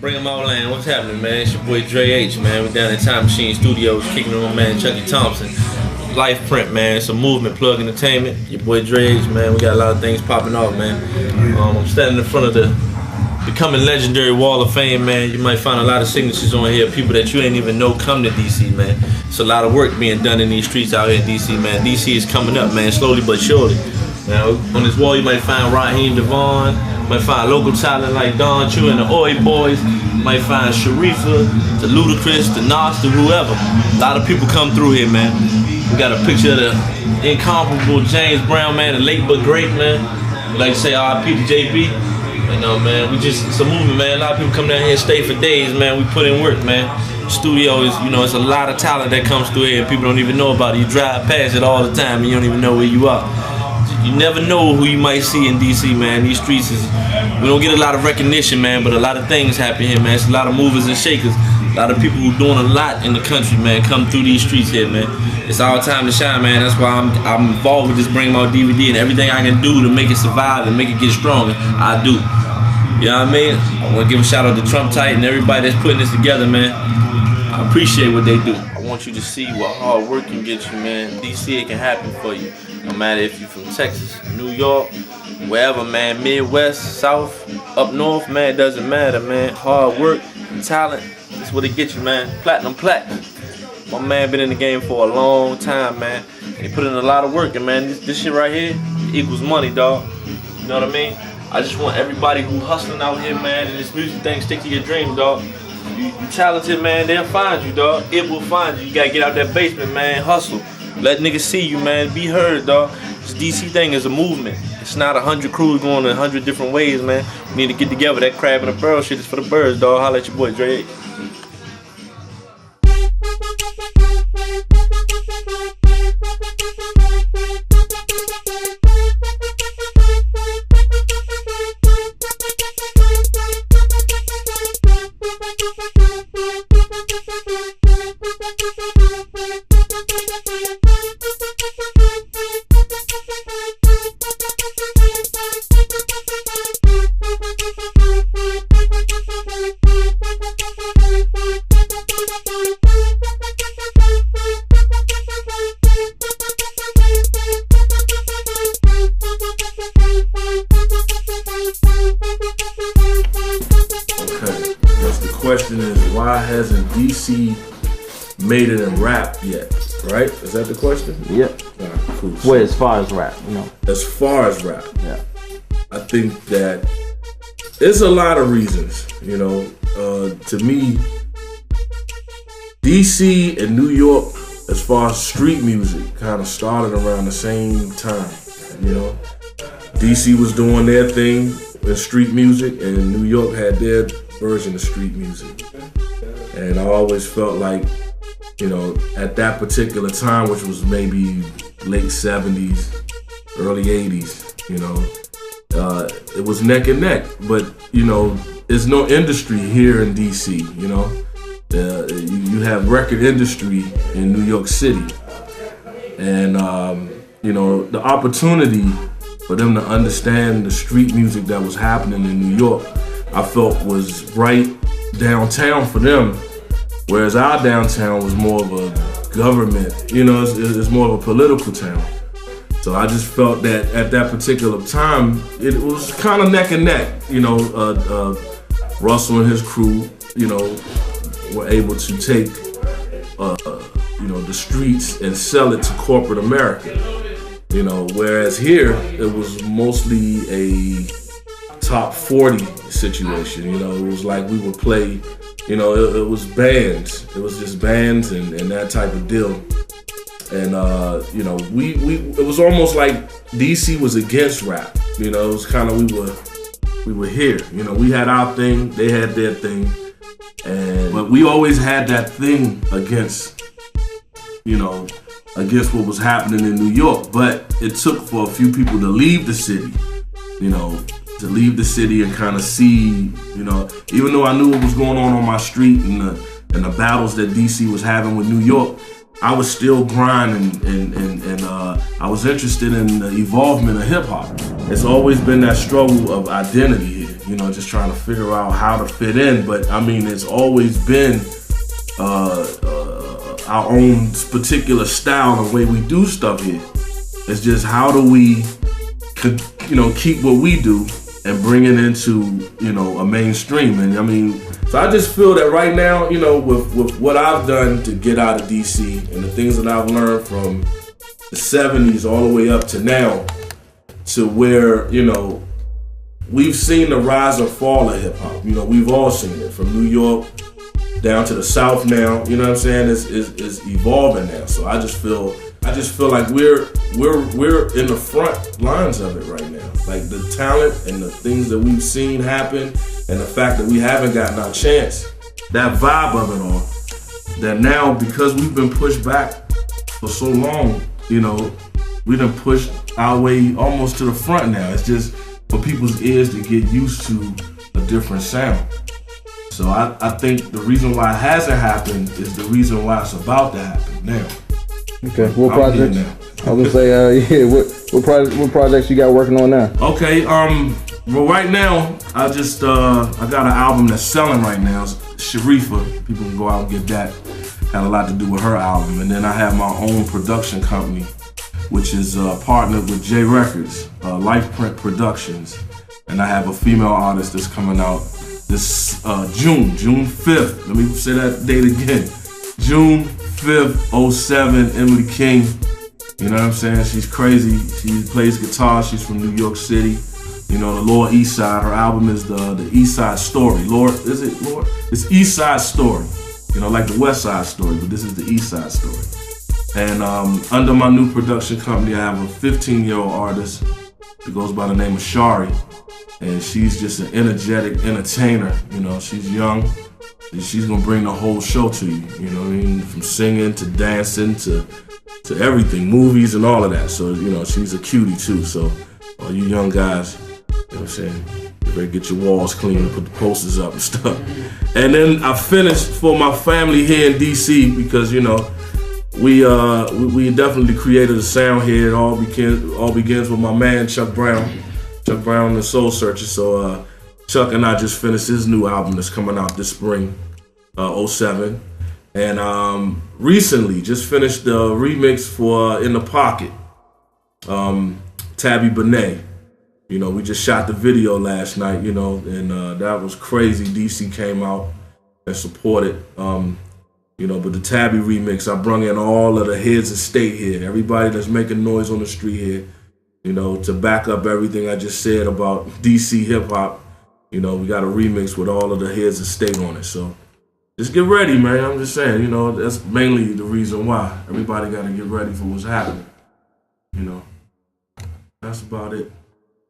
Bring them all in. What's happening, man? It's your boy Dre H, man. We down at Time Machine Studios, kicking it on man Chucky Thompson. Life Print, man. It's a movement, Plug Entertainment. Your boy Dre H, man. We got a lot of things popping off, man. I'm standing in front of the becoming legendary Wall of Fame, man. You might find a lot of signatures on here, people that you ain't even know come to DC, man. It's a lot of work being done in these streets out here in DC, man. DC is coming up, man, slowly but surely. Now, on this wall, you might find Raheem Devon, might find local talent like Don Chu and the Oi Boys, you might find Sharifa, the Ludacris, the Nas, the whoever. A lot of people come through here, man. We got a picture of the incomparable James Brown, man, the late but great, man. We like to say R.I.P. to JB. You know, man, it's a movement, man. A lot of people come down here and stay for days, man. We put in work, man. Studio is, it's a lot of talent that comes through here and people don't even know about it. You drive past it all the time and you don't even know where you are. You never know who you might see in DC, man. These streets we don't get a lot of recognition, man, but a lot of things happen here, man. It's a lot of movers and shakers. A lot of people who doing a lot in the country, man, come through these streets here, man. It's our time to shine, man. That's why I'm involved with this Bring My DVD, and everything I can do to make it survive and make it get stronger, I do. You know what I mean? I want to give a shout out to Trump Tight and everybody that's putting this together, man. I appreciate what they do. I want you to see what hard work can get you, man. DC, it can happen for you. No matter if you're from Texas, New York, wherever, man. Midwest, South, up north, man, it doesn't matter, man. Hard work, talent, that's what it gets you, man. Platinum plaque. My man been in the game for a long time, man. And he put in a lot of work, and man, this shit right here equals money, dog. You know what I mean? I just want everybody who hustling out here, man, and this music thing, stick to your dreams, dog. You talented, man, they'll find you, dog. It will find you. You gotta get out that basement, man, hustle. Let niggas see you, man, be heard, dog. This DC thing is a movement. It's not 100 crews going 100 different ways, man. We need to get together. That crab in a barrel shit is for the birds, dog. Holla at your boy, Dre. Question is, why hasn't DC made it in rap yet? Right? Is that the question? Yep. Alright, cool. Well, as far as rap, As far as rap, yeah. I think that there's a lot of reasons. To me, DC and New York, as far as street music, kind of started around the same time. DC was doing their thing in street music, and New York had their version of street music. And I always felt like, at that particular time, which was maybe late 70s, early 80s, it was neck and neck. But, there's no industry here in DC, you have record industry in New York City. And, the opportunity for them to understand the street music that was happening in New York, I felt was right downtown for them, whereas our downtown was more of a government, it's more of a political town. So I just felt that at that particular time, it was kind of neck and neck. Russell and his crew, were able to take, the streets and sell it to corporate America. Whereas here, it was mostly a top 40 situation. It was like we would play, it was bands. It was just bands and that type of deal. And it was almost like DC was against rap. It was kind of we were here. We had our thing, they had their thing, but we always had that thing against what was happening in New York. But it took for a few people to leave the city, to leave the city and kind of see, even though I knew what was going on my street and the battles that DC was having with New York, I was still grinding and I was interested in the evolvement of hip hop. It's always been that struggle of identity here. you know, just trying to figure out how to fit in. But I mean, it's always been our own particular style, the way we do stuff here. It's just how do we, you know, keep what we do and bring it into, you know, a mainstream. And I mean, so I just feel that right now, you know, with what I've done to get out of DC and the things that I've learned from the 70s all the way up to now, to where, you know, we've seen the rise and fall of hip hop. You know, we've all seen it from New York down to the South now. You know what I'm saying? It's evolving now. So I just feel like we're in the front lines of it right now. Like the talent and the things that we've seen happen, and the fact that we haven't gotten our chance, that vibe of it all. That now, because we've been pushed back for so long, you know, we done pushed our way almost to the front now. It's just for people's ears to get used to a different sound. So I think the reason why it hasn't happened is the reason why it's about to happen now. Okay, what projects? I was gonna say, what projects you got working on now? Okay, well right now I got an album that's selling right now. It's Sharifa. People can go out and get that. Had a lot to do with her album. And then I have my own production company, which is partnered with J Records, Life Print Productions. And I have a female artist that's coming out this June 5th. Let me say that date again. June 5th, 07, Emily King. You know what I'm saying? She's crazy. She plays guitar. She's from New York City. You know, the Lower East Side. Her album is the East Side Story. Is it Lord? It's East Side Story. You know, like the West Side Story, but this is the East Side Story. And under my new production company, I have a 15-year-old artist that goes by the name of Shari. And she's just an energetic entertainer. You know, she's young. And she's gonna bring the whole show to you. You know what I mean? From singing to dancing to everything, movies and all of that. So, you know, she's a cutie too. So, all you young guys, you know what I'm saying? You better get your walls clean and put the posters up and stuff. And then I finished for my family here in DC because, you know, we definitely created a sound here. It all begins with my man Chuck Brown and the Soul Searcher. So Chuck and I just finished his new album that's coming out this spring, 07. And recently just finished the remix for In the Pocket, Tabby Benet. You know, we just shot the video last night, you know, and that was crazy. DC came out and supported, you know, but the Tabby remix, I brung in all of the heads of state here, everybody that's making noise on the street here, you know, to back up everything I just said about DC hip hop. You know, we got a remix with all of the heads of state on it. So just get ready, man. I'm just saying, you know, that's mainly the reason why. Everybody got to get ready for what's happening. You know, that's about it.